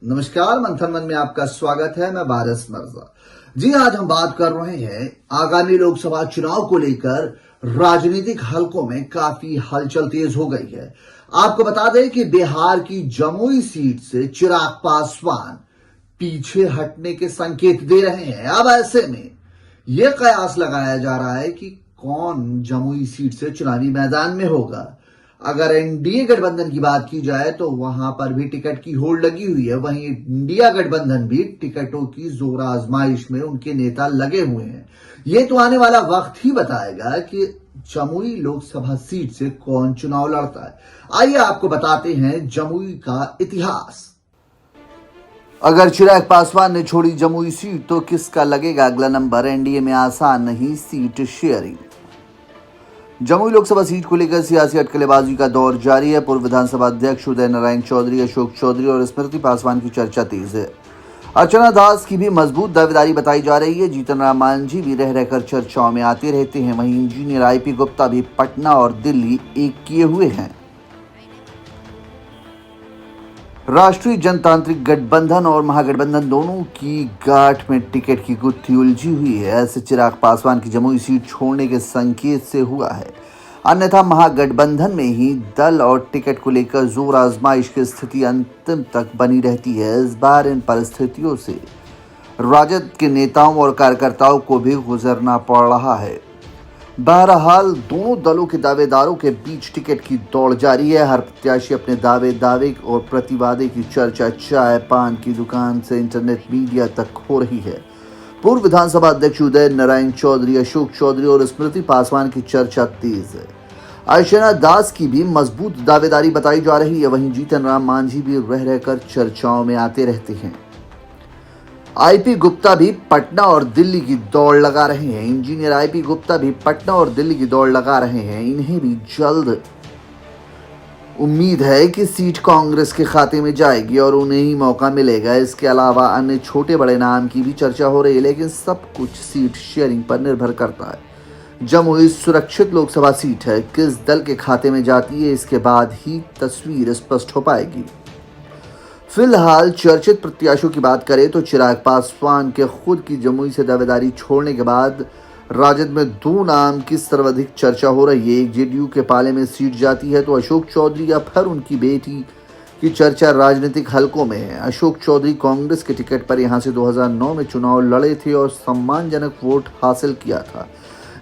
नमस्कार, मंथन मन में आपका स्वागत है। मैं बारिश मिर्जा। जी, आज हम बात कर रहे हैं आगामी लोकसभा चुनाव को लेकर राजनीतिक हलकों में काफी हलचल तेज हो गई है। आपको बता दें कि बिहार की जमुई सीट से चिराग पासवान पीछे हटने के संकेत दे रहे हैं। अब ऐसे में यह कयास लगाया जा रहा है कि कौन जमुई सीट से चुनावी मैदान में होगा। अगर एनडीए गठबंधन की बात की जाए तो वहां पर भी टिकट की होड़ लगी हुई है। वहीं इंडिया गठबंधन भी टिकटों की जोर आजमाइश में उनके नेता लगे हुए हैं। ये तो आने वाला वक्त ही बताएगा कि जमुई लोकसभा सीट से कौन चुनाव लड़ता है। आइए आपको बताते हैं जमुई का इतिहास। अगर चिराग पासवान ने छोड़ी जमुई सीट तो किसका लगेगा अगला नंबर। एनडीए में आसान नहीं seat sharing. Jamui Lok Sabha seat को लेकर सियासी अटकलेबाजी का दौर जारी है। पूर्व विधानसभा अध्यक्ष उदय नारायण चौधरी, अशोक चौधरी और स्मृति पासवान की चर्चा तेज है। अर्चना दास की भी मजबूत दावेदारी बताई जा रही है। जीतन राम मांझी भी रह रहकर चर्चाओं में आते रहते हैं। वहीं इंजीनियर आईपी गुप्ता भी पटना और दिल्ली एक किए हुए हैं। राष्ट्रीय जनतांत्रिक गठबंधन और महागठबंधन दोनों की गांठ में टिकट की गुत्थी उलझी हुई है। ऐसे चिराग पासवान की जमुई सीट छोड़ने के संकेत से हुआ है। अन्यथा महागठबंधन में ही दल और टिकट को लेकर जोर आजमाइश की स्थिति अंतिम तक बनी रहती है। इस बार इन परिस्थितियों से राजद के नेताओं और कार्यकर्ताओं को भी गुजरना पड़ रहा है। बहरहाल दोनों दलों के दावेदारों के बीच टिकट की दौड़ जारी है। हर प्रत्याशी अपने दावे और प्रतिवादे की चर्चा चाय पान की दुकान से इंटरनेट मीडिया तक हो रही है। पूर्व विधानसभा अध्यक्ष उदय नारायण चौधरी, अशोक चौधरी और स्मृति पासवान की चर्चा तेज है। अर्चना दास की भी मजबूत दावेदारी बताई जा रही है। वहीं जीतन राम मांझी भी रह रहकर चर्चाओं में आते रहते हैं। आईपी गुप्ता भी पटना और दिल्ली की दौड़ लगा रहे हैं। इंजीनियर आईपी गुप्ता भी पटना और दिल्ली की दौड़ लगा रहे हैं। इन्हें भी जल्द उम्मीद है कि सीट कांग्रेस के खाते में जाएगी और उन्हें ही मौका मिलेगा। इसके अलावा अन्य छोटे बड़े नाम की भी चर्चा हो रही है, लेकिन सब कुछ सीट शेयरिंग पर निर्भर करता है। जमुई सुरक्षित लोकसभा सीट है, किस दल के खाते में जाती है इसके बाद ही तस्वीर स्पष्ट हो पाएगी। फिलहाल चर्चित प्रत्याशियों की बात करें तो चिराग पासवान के खुद की जमुई से दावेदारी छोड़ने के बाद राजद में दो नाम की सर्वाधिक चर्चा हो रही है। एक जेडीयू के पाले में सीट जाती है तो अशोक चौधरी या फिर उनकी बेटी की चर्चा राजनीतिक हलकों में है। अशोक चौधरी कांग्रेस के टिकट पर यहां से 2009 में चुनाव लड़े थे और सम्मानजनक वोट हासिल किया था।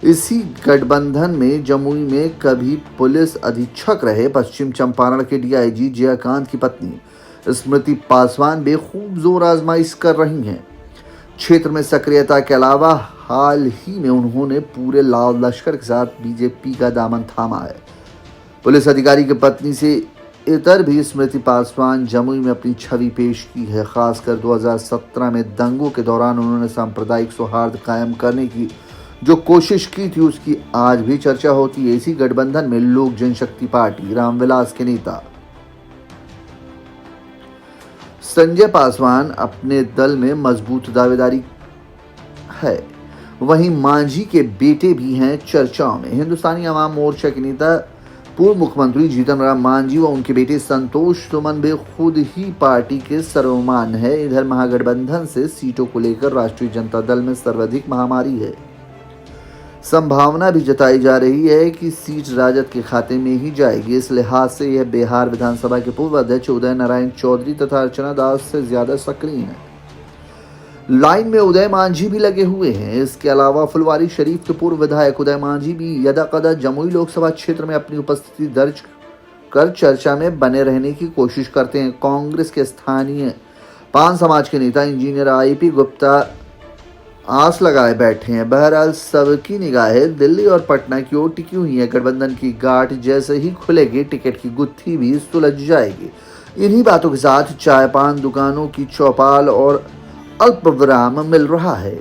इसी गठबंधन में जमुई में कभी पुलिस अधीक्षक रहे पश्चिम चंपारण के डीआईजी जयकांत की पत्नी स्मृति पासवान बेखूब जोर आजमाइश कर रही हैं। क्षेत्र में सक्रियता के अलावा हाल ही में उन्होंने पूरे लाल लश्कर के साथ बीजेपी का दामन थामा है। पुलिस अधिकारी की पत्नी से इतर भी स्मृति पासवान जमुई में अपनी छवि पेश की है। खासकर 2017 में दंगों के दौरान उन्होंने सांप्रदायिक सौहार्द कायम करने की जो कोशिश की थी उसकी आज भी चर्चा होती है। इसी गठबंधन में लोक जनशक्ति पार्टी रामविलास के नेता संजय पासवान अपने दल में मजबूत दावेदारी है। वहीं मांझी के बेटे भी हैं चर्चाओं में। हिंदुस्तानी अवाम मोर्चा के नेता पूर्व मुख्यमंत्री जीतन राम मांझी व उनके बेटे संतोष सुमन भी खुद ही पार्टी के सर्वमान्य है। इधर महागठबंधन से सीटों को लेकर राष्ट्रीय जनता दल में सर्वाधिक महामारी है। संभावना भी जताई जा रही है कि सीट राजद के खाते में ही जाएगी। इस लिहाज से यह बिहार विधानसभा के पूर्व अध्यक्ष उदय नारायण चौधरी तथा अर्चना दास से ज्यादा सक्रिय है। लाइन में उदय मांझी भी लगे हुए हैं। इसके अलावा फुलवारी शरीफ के पूर्व विधायक उदय मांझी भी यदाकदा जमुई लोकसभा क्षेत्र में अपनी उपस्थिति दर्ज कर चर्चा में बने रहने की कोशिश करते हैं। कांग्रेस के स्थानीय पान समाज के नेता इंजीनियर आईपी गुप्ता आस लगाए बैठे हैं। बहरहाल सबकी निगाहें दिल्ली और पटना की ओर टिकी हुई है। गठबंधन की गांठ जैसे ही खुलेगी टिकट की गुत्थी भी सुलझ जाएगी। इन्हीं बातों के साथ चाय पान दुकानों की चौपाल और अल्प विराम मिल रहा है।